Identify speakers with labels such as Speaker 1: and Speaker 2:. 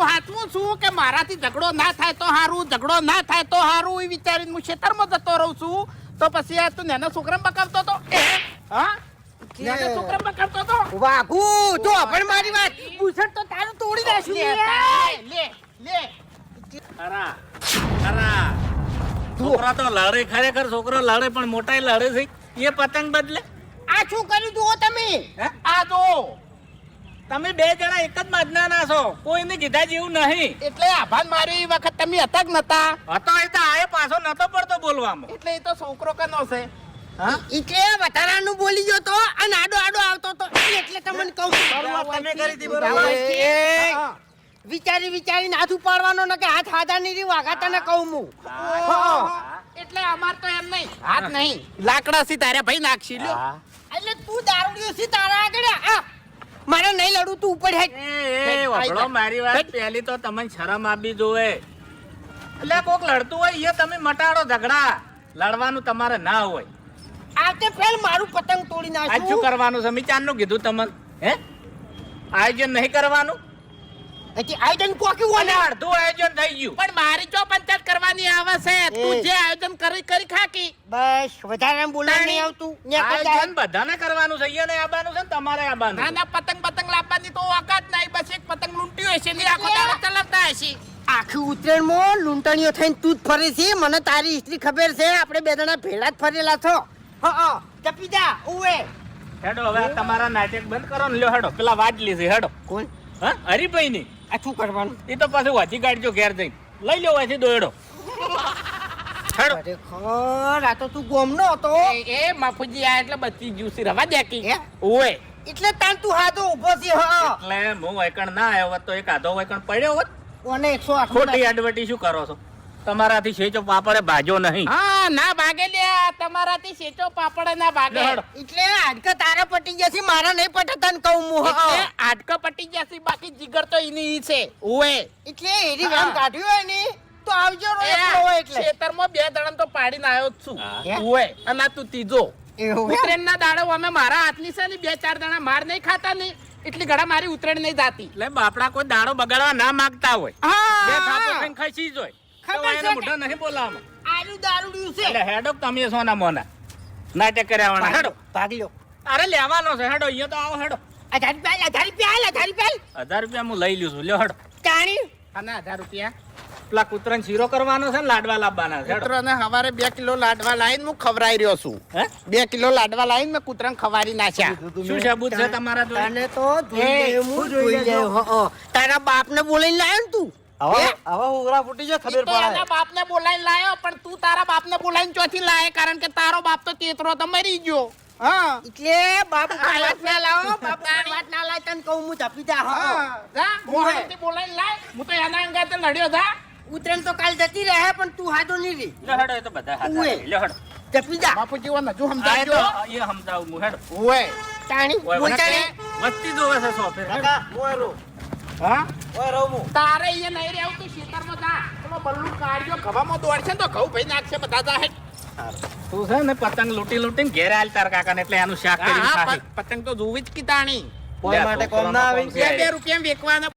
Speaker 1: હું હાથવું છું કે મારાથી ઝઘડો ના થાય તો હારું, ઝઘડો ના થાય તો હારું એ વિચારીને હું ખેતરમાં જતો રહું છું. તો પછી આ તું નાના છોકરાને બકાવતો તો હા નાના છોકરાને બકાવતો તો
Speaker 2: વાઘુ તો પણ મારી વાત પૂછડ તો તારું તોડી નાખશું
Speaker 1: લે લે
Speaker 3: ખરા ખરા છોકરા તો લડે, ખરેખર છોકરો લડે, પણ મોટા લડે છે એ પતંગ બદલે.
Speaker 2: આ શું કર્યું જુઓ તમે
Speaker 1: આ જો
Speaker 3: તમે બે જણા એક જ માજના છો, કોઈને કીધા જેવું નહીં.
Speaker 1: એટલે આભાન મારી એ વખત તમે હતા કે નતા?
Speaker 3: હતો એ તો આએ પાછો નતો પડતો બોલવામાં.
Speaker 1: એટલે એ તો છોકરો કનો છે
Speaker 2: એટલે વધારાનું બોલી ગયો તો અને આડો આડો આવતો તો એટલે તમને કહું
Speaker 3: તમે કરી હતી બરોબર.
Speaker 2: વિચારી વિચારીને હાથ ઉપાડવાનો ને કે હાથ હાથા ની વાઘા તને કહું હું
Speaker 1: એટલે અમાર તો એમ નહીં, હાથ નહીં લાકડા સી તારે ભાઈ નાખશી લ્યો.
Speaker 2: એટલે તું દારૂડિયો છે તારા આગળ આ મારે નહીં લડું તું ઉપર હેડ
Speaker 3: એ વગડો મારી વાત પહેલી તો તમને શરમ આપી જોવે. એટલે કોક લડતું હોય એ તમે મટાડો ઝઘડા, લડવાનું તમારે ના હોય.
Speaker 2: આવતે ફેલ મારું પતંગ તોડી
Speaker 3: આજ શું
Speaker 2: નાખ્યું
Speaker 3: કરવાનું છે? મેં ચાંદનું કીધું તમને હે આયોજન નહીં કરવાનું.
Speaker 2: હજી આઈડન કોકી
Speaker 3: અને
Speaker 2: વાના
Speaker 3: અડધું આયોજન થઈ ગયું.
Speaker 1: પણ મારી ચો પંચાયત કરવાની આવે છે. તું જે આયોજન કરી કરી ખાકી
Speaker 2: બસ વધારે બોલાય નહીં આવતું
Speaker 3: આયોજન બધાને કરવાનું છે. એને આવવાનું છે ને તમારે આવવાનું.
Speaker 1: ના ના પતંગ પતંગ લાવવાની તો ઓકાત નહીં. બસ એક પતંગ લૂંટ્યું હશે ને આખો દાડો ચલાવતા હશે.
Speaker 2: આખી ઉત્તરાયણમાં લૂંટણીઓ થઈને તું જ ફરે છે મને તારી હિસ્ટ્રી ખબર છે આપણે બે જણા ભેળા જ ફરેલા છો હા ચપી જા ઉવે
Speaker 3: હેડો હવે આ તમારા નાટક બંધ કરો ને. લ્યો હેડો પેલા વાજલી છે હેડો.
Speaker 2: કોણ
Speaker 3: હા હરીભાઈ ની.
Speaker 2: આ શું કરવાનું
Speaker 3: એ તો પાછું વાંચી કાઢજો ઘેર જઈને. લઈ લો વાંચી દોડો હેડો.
Speaker 2: ખરેખર આ તો તું ગોમનો હતો
Speaker 1: એ માફુજી આ એટલે બચી ગયું છે. રવા દે કી
Speaker 2: હે?
Speaker 1: ઓય
Speaker 2: એટલે તાન તું હાથો ઊભો છે હા
Speaker 3: એટલે હું વૈકણ ના આવ્યો હોત તો એક આધો વૈકણ પડ્યો હોત.
Speaker 2: કોને 108
Speaker 3: ખોટી એડવર્ટી શું કરો છો? તમારાથી શેચો પાપડે ભાજો નહીં.
Speaker 1: હા ના ભાગે લ્યા. તમારાથી શેચો પાપડ ના ભાગે.
Speaker 3: હેડો.
Speaker 2: એટલે આજકા તારા પટી જશે મારા નહીં પટે તને કહું હું
Speaker 1: એટલે
Speaker 2: હા
Speaker 1: આટકો પટી જશે. બાકી જીગર તો એની ઈ છે. ઓય
Speaker 2: એટલે એરી વામ કાઢ્યું હોય ને તો આવજો રો એકલો હોય એટલે
Speaker 1: ખેતરમાં બે દડમ તો પાડીને આવ્યો જ છું.
Speaker 2: હે?
Speaker 1: ઓય અને આ તું ત્રીજો
Speaker 2: એવું હે?
Speaker 1: ઉત્તરાયણના દાડો અમે મારા હાથની છે ને બે ચાર દાણા માર નહીં ખાતા ને એટલી ઘડા મારી ઉત્તરાયણ નહીં જાતી.
Speaker 3: એટલે બાપડા કોઈ દાડો બગાડવા ના માંગતા હોય. બે થાપો
Speaker 2: હા
Speaker 3: ખાઈને ખસી જ હોય.
Speaker 2: ખબર
Speaker 3: તો
Speaker 2: છે
Speaker 3: એને
Speaker 2: કે-
Speaker 3: મોઢા નહીં બોલાવવામાં.
Speaker 2: આલુ દારૂડિયું છે
Speaker 3: એટલે હેડો તમે સોના મોના નાટક કર્યા હેડો.
Speaker 2: ભાગ લ્યો
Speaker 3: અરે લેવાનો છે હેડો. અહીંયા તો આવો હેડો.
Speaker 2: 1000 રૂપિયા
Speaker 3: 1000 રૂપિયા હું લઈ લ્યું છું. લ્યો હેડો.
Speaker 2: તાણી
Speaker 1: અને 1000 રૂપિયા
Speaker 3: પેલા કૂતરાને શીરો કરવાનો છે ને લાડવા લાવવાના છે. હેડો.
Speaker 1: કૂતરાને હવારે 2 કિલો લાડવા લાવીને હું ખવરાઈ રહ્યો છું.
Speaker 3: હે
Speaker 1: 2 કિલો લાડવા લાવીને મેં કૂતરાને ખવારી નાખ્યા.
Speaker 3: શું સબૂત છે તમારા જોડે?
Speaker 2: તને તો જોઈ લેવું હો તારા બાપને બોલાઈને લાયો ને તું
Speaker 1: ઈ તો એના બાપને બોલાઈને લાયો. પણ તું તારા બાપને બોલાઈને ચોથી લાય? કારણ કે તારો બાપ તો તેતરો તો મરી ગયો. હા
Speaker 2: એટલે બાપ વાત ના લાવો બાપ વાત ના લાય તને કહું હું જપી જા હો
Speaker 1: જા મોહનથી બોલાઈને લાય. હું તો એના અંગાતે લડ્યો જા.
Speaker 2: ઉતરેન તો કાલ જતી રહે પણ તું હાથો નહીં રહી
Speaker 3: લ્યો હેડો. એ તો બધા હાથા
Speaker 2: ઉએ.
Speaker 3: છે. લ્યો હેડો.
Speaker 2: જપી જા
Speaker 1: બાપુજી ઓને હજુ
Speaker 3: આ એ
Speaker 1: સમજાવજો.
Speaker 3: તો એ સમજાવું હું. હેડો.
Speaker 1: ઓય
Speaker 2: તાણી
Speaker 3: ઓય,
Speaker 2: બોલતાણી
Speaker 3: મસ્તી જોવે છે સો ફેર.
Speaker 1: હા તારે અહીંયા નહીં રહેવું. તું ખેતરમાં જા. પેલો બલ્લુ કાઢ્યો ગવામાં દોડશે ને તો ઘઉં ભાઈ નાખશે બધા જા.
Speaker 3: તું છે ને પતંગ લૂંટી લૂંટીને ઘેરે આલ તાર કાકાને એટલે એનું શાક કરીને
Speaker 1: હા
Speaker 3: ખાશે.
Speaker 1: પતંગ તો જોવી જ કીતાણી.
Speaker 3: લે, છોકરાનો કોમ છે.
Speaker 1: 2 રૂપિયા વેકવાના